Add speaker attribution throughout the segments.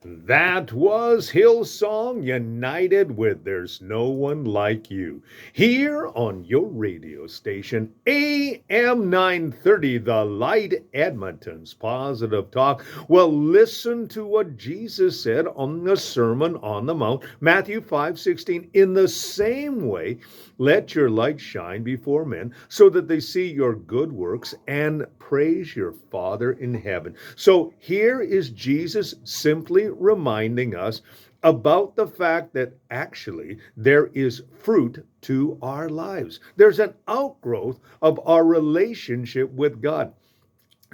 Speaker 1: That was Hillsong United with There's No One Like You. Here on your radio station, AM 930, The Light, Edmonton's Positive Talk. Well, listen to what Jesus said on the Sermon on the Mount, Matthew 5:16. In the same way, let your light shine before men so that they see your good works and praise your Father in heaven. So here is Jesus simply reminding us about the fact that actually there is fruit to our lives. There's an outgrowth of our relationship with God.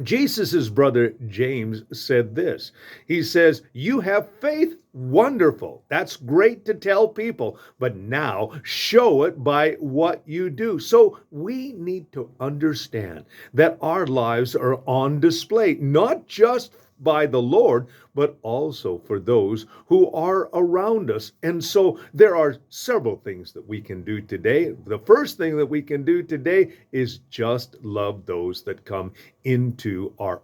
Speaker 1: Jesus' brother James said this. He says, "You have faith, wonderful. That's great to tell people, but now show it by what you do." So we need to understand that our lives are on display, not just by the Lord, but also for those who are around us. And so there are several things that we can do today. The first thing that we can do today is just love those that come into our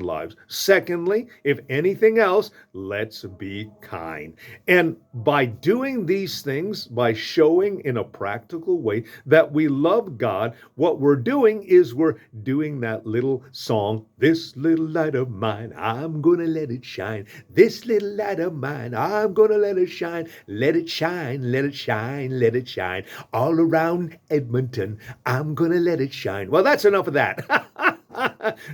Speaker 1: lives. Secondly, if anything else, let's be kind. And by doing these things, by showing in a practical way that we love God, what we're doing is we're doing that little song, "This little light of mine, I'm gonna let it shine. This little light of mine, I'm gonna let it shine. Let it shine, let it shine, let it shine. All around Edmonton, I'm gonna let it shine." Well, that's enough of that.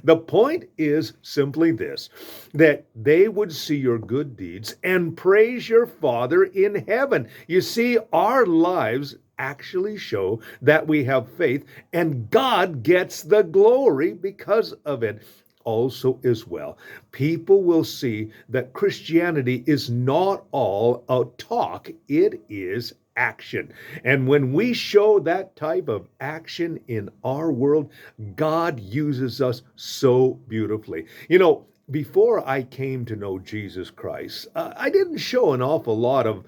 Speaker 1: The point is simply this, that they would see your good deeds and praise your Father in heaven. You see, our lives actually show that we have faith, and God gets the glory because of it. Also, as well, people will see that Christianity is not all a talk, it is action. And when we show that type of action in our world, God uses us so beautifully. Before I came to know Jesus Christ, I didn't show an awful lot of,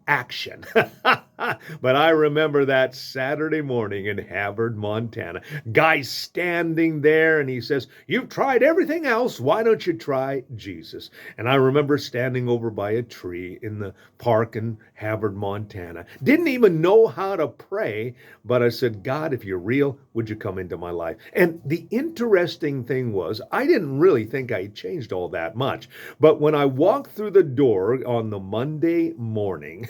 Speaker 1: action. But I remember that Saturday morning in Havard, Montana. Guy standing there and he says, "You've tried everything else. Why don't you try Jesus?" And I remember standing over by a tree in the park in Havard, Montana. Didn't even know how to pray, but I said, "God, if you're real, would you come into my life?" And the interesting thing was, I didn't really think I changed all that much. But when I walked through the door on the Monday morning,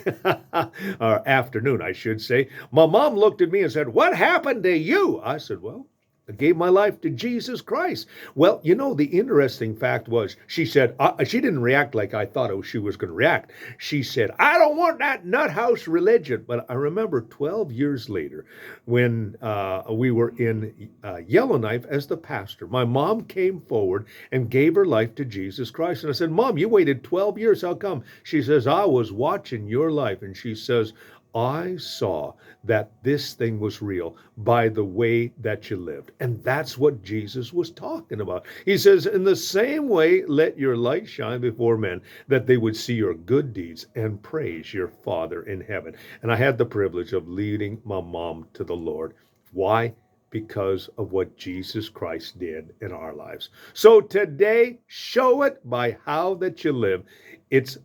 Speaker 1: or afternoon, I should say, my mom looked at me and said, "What happened to you?" I said, "Well, I gave my life to Jesus Christ." Well, the interesting fact was, she said, she didn't react like I thought she was going to react. She said, "I don't want that nut house religion." But I remember 12 years later when we were in Yellowknife as the pastor, my mom came forward and gave her life to Jesus Christ. And I said, "Mom, you waited 12 years. How come?" She says, "I was watching your life." And she says, "I saw that this thing was real by the way that you lived." And that's what Jesus was talking about. He says, "In the same way, let your light shine before men, that they would see your good deeds and praise your Father in heaven." And I had the privilege of leading my mom to the Lord. Why? Because of what Jesus Christ did in our lives. So today, show it by how that you live. It's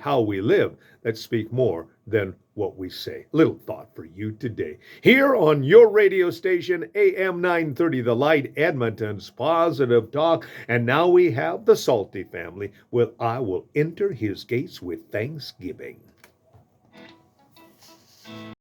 Speaker 1: how we live that speak more than what we say. Little thought for you today. Here on your radio station, AM 930, The Light, Edmonton's Positive Talk. And now we have the Salty family with "I Will Enter His Gates with Thanksgiving."